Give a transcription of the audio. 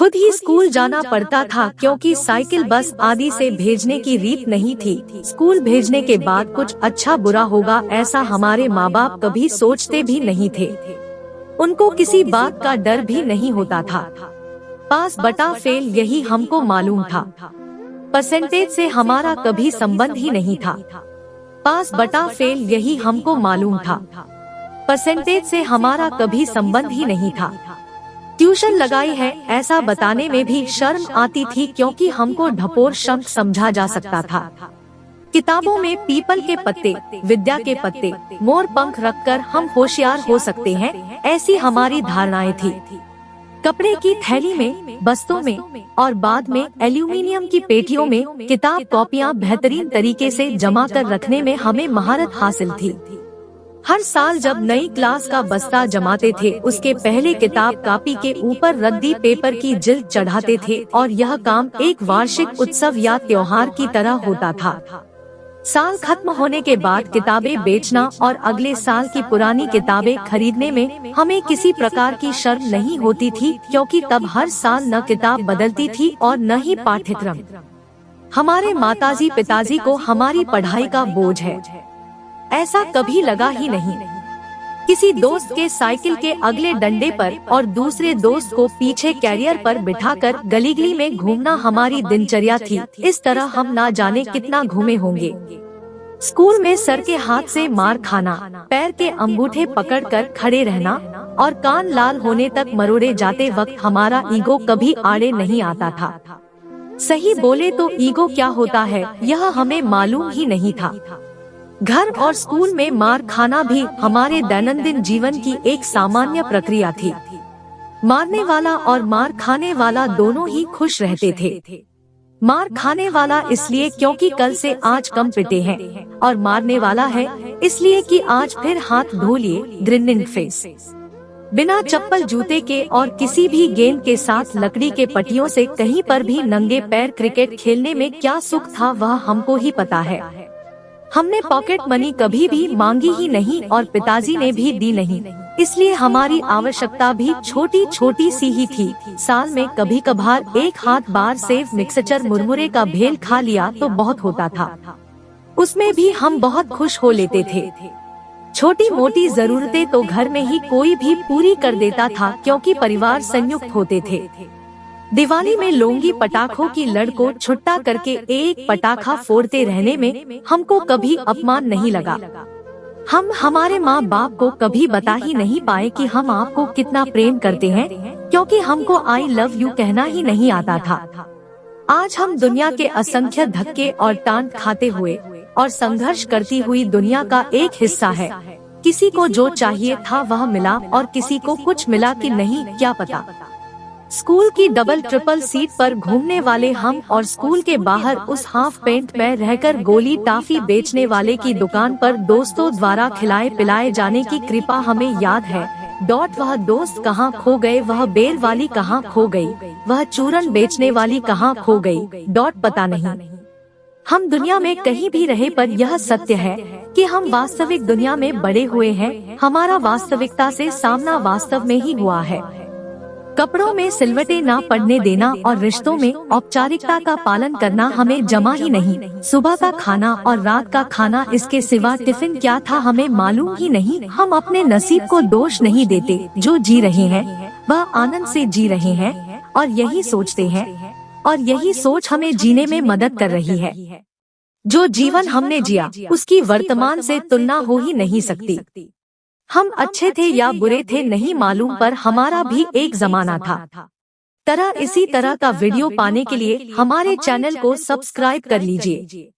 खुद ही स्कूल जाना पड़ता था क्योंकि साइकिल बस आदि से भेजने की रीत नहीं थी। स्कूल भेजने के बाद कुछ अच्छा बुरा होगा ऐसा हमारे माँ बाप कभी सोचते भी नहीं थे। उनको किसी बात का डर भी नहीं होता था। पास बटा फेल यही हमको मालूम था। परसेंटेज से हमारा कभी संबंध ही नहीं था। पास बटा फेल यही हमको मालूम था। परसेंटेज से हमारा कभी संबंध ही नहीं था। ट्यूशन लगाई है ऐसा बताने में भी शर्म आती थी क्योंकि हमको ढपोर शंख समझा जा सकता था। किताबों में पीपल के पत्ते, विद्या के पत्ते, मोर पंख रखकर हम होशियार हो सकते हैं, ऐसी हमारी धारणाएं थी। कपड़े की थैली में, बस्तों में और बाद में एल्यूमिनियम की पेटियों में किताब कॉपियां बेहतरीन तरीके से जमा कर रखने में हमें महारत हासिल थी। हर साल जब नई क्लास का बस्ता जमाते थे उसके पहले किताब कॉपी के ऊपर रद्दी पेपर की जिल्द चढ़ाते थे और यह काम एक वार्षिक उत्सव या त्योहार की तरह होता था। साल खत्म होने के बाद किताबें बेचना और अगले साल की पुरानी किताबें खरीदने में हमें किसी प्रकार की शर्म नहीं होती थी क्योंकि तब हर साल न किताब बदलती थी और न ही पाठ्यक्रम। हमारे माताजी पिताजी को हमारी पढ़ाई का बोझ है ऐसा कभी लगा ही नहीं। किसी दोस्त के साइकिल के अगले डंडे पर और दूसरे दोस्त को पीछे कैरियर पर बिठाकर गली गली में घूमना हमारी दिनचर्या थी। इस तरह हम ना जाने कितना घूमे होंगे। स्कूल में सर के हाथ से मार खाना, पैर के अंगूठे पकड़कर खड़े रहना और कान लाल होने तक मरोड़े जाते वक्त हमारा ईगो कभी आड़े नहीं आता था। सही बोले तो ईगो क्या होता है यह हमें मालूम ही नहीं था। घर और स्कूल में मार खाना भी हमारे दैनंदिन जीवन की एक सामान्य प्रक्रिया थी। मारने वाला और मार खाने वाला दोनों ही खुश रहते थे। मार खाने वाला इसलिए क्योंकि कल से आज कम पिटे हैं और मारने वाला है इसलिए कि आज फिर हाथ धो लिए। Grinning face. बिना चप्पल जूते के और किसी भी गेंद के साथ लकड़ी के पट्टियों से कहीं पर भी नंगे पैर क्रिकेट खेलने में क्या सुख था वह हमको ही पता है। हमने पॉकेट मनी कभी भी मांगी ही नहीं और पिताजी ने भी दी नहीं, इसलिए हमारी आवश्यकता भी छोटी छोटी सी ही थी। साल में कभी कभार एक हाथ बार सेव मिक्सचर मुरमुरे का भेल खा लिया तो बहुत होता था। उसमें भी हम बहुत खुश हो लेते थे। छोटी मोटी जरूरतें तो घर में ही कोई भी पूरी कर देता था क्योंकि परिवार संयुक्त होते थे। दिवाली में लोंगी पटाखों की लड़ को छुट्टा करके एक पटाखा फोड़ते रहने में हमको कभी अपमान नहीं लगा। हम हमारे माँ बाप को कभी बता ही नहीं पाए कि हम आपको कितना प्रेम करते हैं क्योंकि हमको आई लव यू कहना ही नहीं आता था। आज हम दुनिया के असंख्य धक्के और टांट खाते हुए और संघर्ष करती हुई दुनिया का एक हिस्सा है। किसी को जो चाहिए था वह मिला और किसी को कुछ मिला कि नहीं क्या पता। स्कूल की डबल ट्रिपल सीट पर घूमने वाले हम और स्कूल के बाहर उस हाफ पेंट में रहकर गोली टाफी बेचने वाले की दुकान पर दोस्तों द्वारा खिलाए पिलाए जाने की कृपा हमें याद है। वह दोस्त कहाँ खो गए, वह बेर वाली कहाँ खो गई, वह चूरन बेचने वाली कहाँ खो गई। पता नहीं। हम दुनिया में कहीं भी रहे पर यह सत्य है कि हम वास्तविक दुनिया में बड़े हुए हैं। हमारा वास्तविकता से सामना वास्तव में ही हुआ है। कपड़ों में सिलवटें ना पड़ने देना और रिश्तों में औपचारिकता का पालन करना हमें जमा ही नहीं। सुबह का खाना और रात का खाना इसके सिवा टिफिन क्या था हमें मालूम ही नहीं। हम अपने नसीब को दोष नहीं देते। जो जी रहे हैं वह आनंद से जी रहे हैं और यही सोचते हैं और यही सोच हमें जीने में मदद कर रही है। जो जीवन हमने जिया उसकी वर्तमान से तुलना हो ही नहीं सकती। हम अच्छे थे या बुरे थे नहीं मालूम पर हमारा भी एक जमाना था। इसी तरह का वीडियो पाने के लिए हमारे चैनल को सब्सक्राइब कर लीजिए।